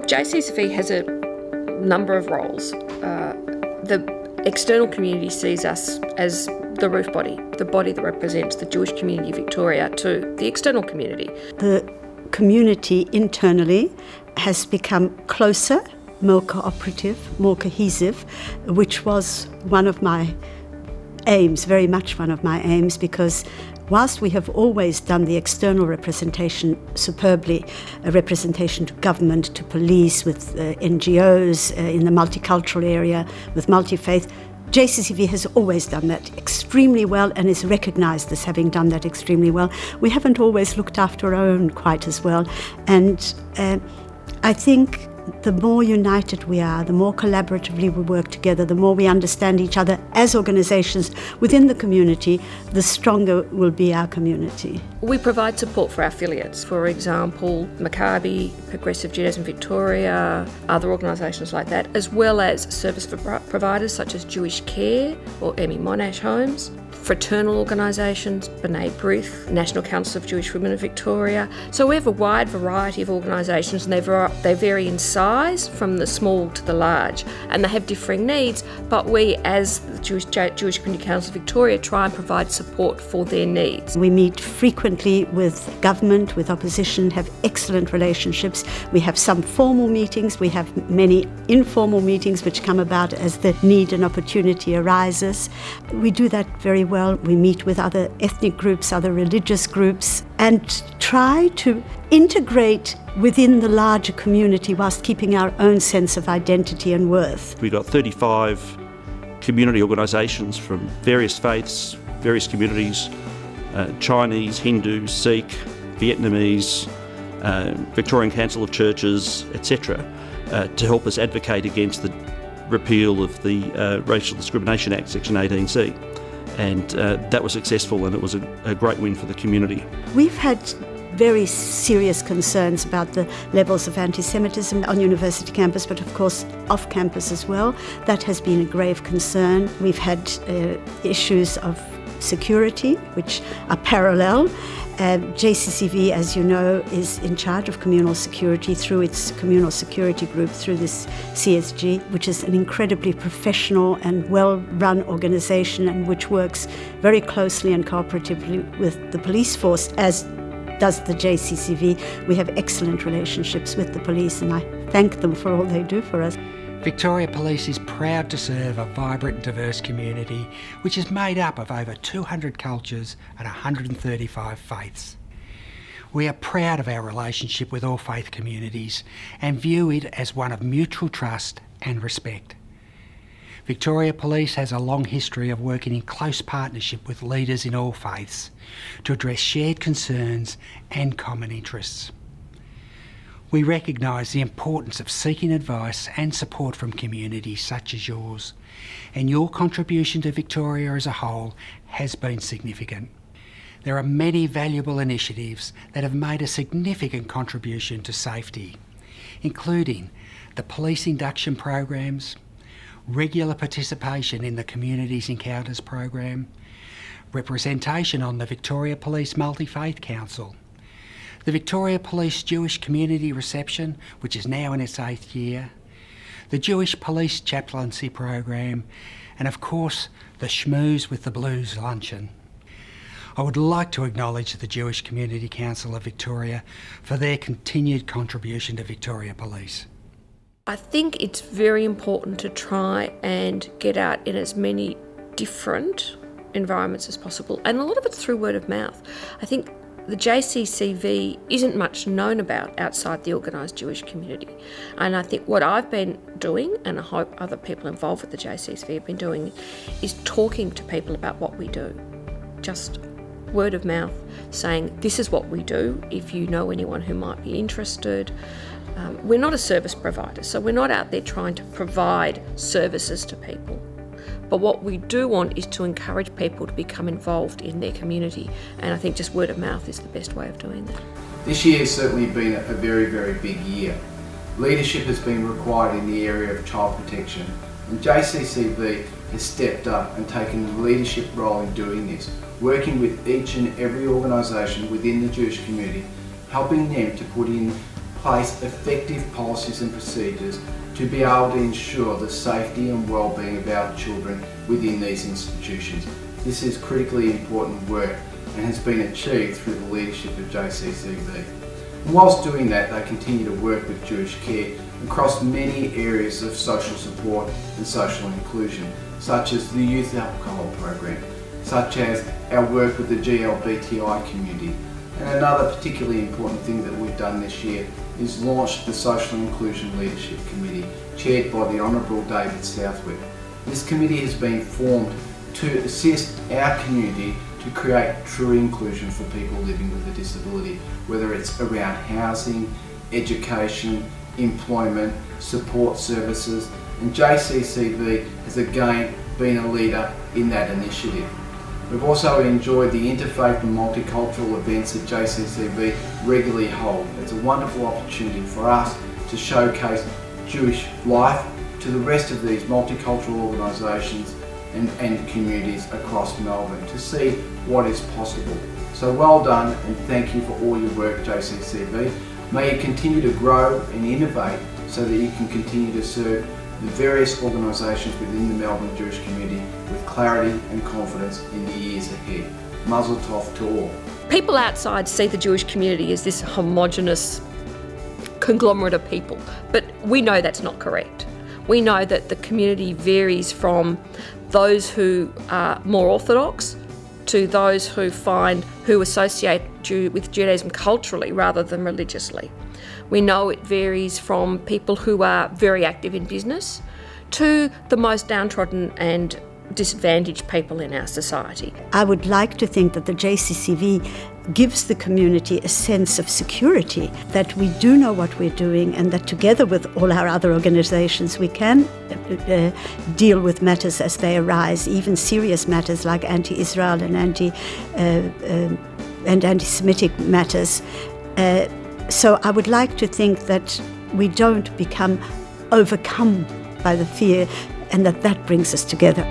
JCCV has a number of roles. The external community sees us as the roof body, the body that represents the Jewish community of Victoria to the external community. The community internally has become closer, more cooperative, more cohesive, which was one of my aims, very much one of my aims, because whilst we have always done the external representation superbly, a representation to government, to police, with NGOs, in the multicultural area, with multi-faith, JCCV has always done that extremely well and is recognised as having done that extremely well. We haven't always looked after our own quite as well, and I think the more united we are, the more collaboratively we work together, the more we understand each other as organisations within the community, the stronger will be our community. We provide support for our affiliates, for example, Maccabi, Progressive Judaism Victoria, other organisations like that, as well as service providers such as Jewish Care or Emmy Monash Homes, fraternal organisations, B'nai B'rith, National Council of Jewish Women of Victoria. So we have a wide variety of organisations, and they vary in size from the small to the large, and they have differing needs, but we as the Jewish Community Council of Victoria try and provide support for their needs. We meet frequently with government, with opposition, have excellent relationships. We have some formal meetings, we have many informal meetings which come about as the need and opportunity arises. We do that very well. We meet with other ethnic groups, other religious groups, and try to integrate within the larger community whilst keeping our own sense of identity and worth. We've got 35 community organisations from various faiths, various communities, Chinese, Hindu, Sikh, Vietnamese, Victorian Council of Churches, etc., to help us advocate against the repeal of the Racial Discrimination Act, Section 18C. And that was successful, and it was a great win for the community. We've had very serious concerns about the levels of anti-Semitism on university campus, but of course off campus as well. That has been a grave concern. We've had issues of security, which are parallel. JCCV, as you know, is in charge of communal security through its communal security group, through this CSG, which is an incredibly professional and well-run organisation, and which works very closely and cooperatively with the police force, as does the JCCV. We have excellent relationships with the police, and I thank them for all they do for us. Victoria Police is proud to serve a vibrant and diverse community which is made up of over 200 cultures and 135 faiths. We are proud of our relationship with all faith communities and view it as one of mutual trust and respect. Victoria Police has a long history of working in close partnership with leaders in all faiths to address shared concerns and common interests. We recognise the importance of seeking advice and support from communities such as yours, and your contribution to Victoria as a whole has been significant. There are many valuable initiatives that have made a significant contribution to safety, including the police induction programs, regular participation in the Communities Encounters program, representation on the Victoria Police Multi-Faith Council, the Victoria Police Jewish Community Reception, which is now in its 8th year, the Jewish Police Chaplaincy Program, and of course the Schmooze with the Blues luncheon. I would like to acknowledge the Jewish Community Council of Victoria for their continued contribution to Victoria Police. I think it's very important to try and get out in as many different environments as possible, and a lot of it's through word of mouth. I think the JCCV isn't much known about outside the organised Jewish community, and I think what I've been doing, and I hope other people involved with the JCCV have been doing, is talking to people about what we do. Just word of mouth, saying this is what we do, if you know anyone who might be interested. We're not a service provider, so we're not out there trying to provide services to people. But what we do want is to encourage people to become involved in their community, and I think just word of mouth is the best way of doing that. This year has certainly been a very, very big year. Leadership has been required in the area of child protection, and JCCV has stepped up and taken a leadership role in doing this, working with each and every organisation within the Jewish community, helping them to put in place effective policies and procedures to be able to ensure the safety and well-being of our children within these institutions. This is critically important work and has been achieved through the leadership of JCCV. And whilst doing that, they continue to work with Jewish Care across many areas of social support and social inclusion, such as the youth alcohol program, such as our work with the GLBTI community. And another particularly important thing that we've done this year is launched the Social Inclusion Leadership Committee, chaired by the Honourable David Southwick. This committee has been formed to assist our community to create true inclusion for people living with a disability, whether it's around housing, education, employment, support services, and JCCV has again been a leader in that initiative. We've also enjoyed the interfaith and multicultural events that JCCV regularly hold. It's a wonderful opportunity for us to showcase Jewish life to the rest of these multicultural organisations and communities across Melbourne to see what is possible. So well done, and thank you for all your work, JCCV. May you continue to grow and innovate so that you can continue to serve the various organisations within the Melbourne Jewish community with clarity and confidence in the years ahead. Mazel tov to all. People outside see the Jewish community as this homogenous conglomerate of people, but we know that's not correct. We know that the community varies from those who are more orthodox to those who associate with Judaism culturally rather than religiously. We know it varies from people who are very active in business to the most downtrodden and disadvantaged people in our society. I would like to think that the JCCV gives the community a sense of security, that we do know what we're doing and that together with all our other organisations we can deal with matters as they arise, even serious matters like anti-Israel and anti-Semitic matters. So I would like to think that we don't become overcome by the fear and that brings us together.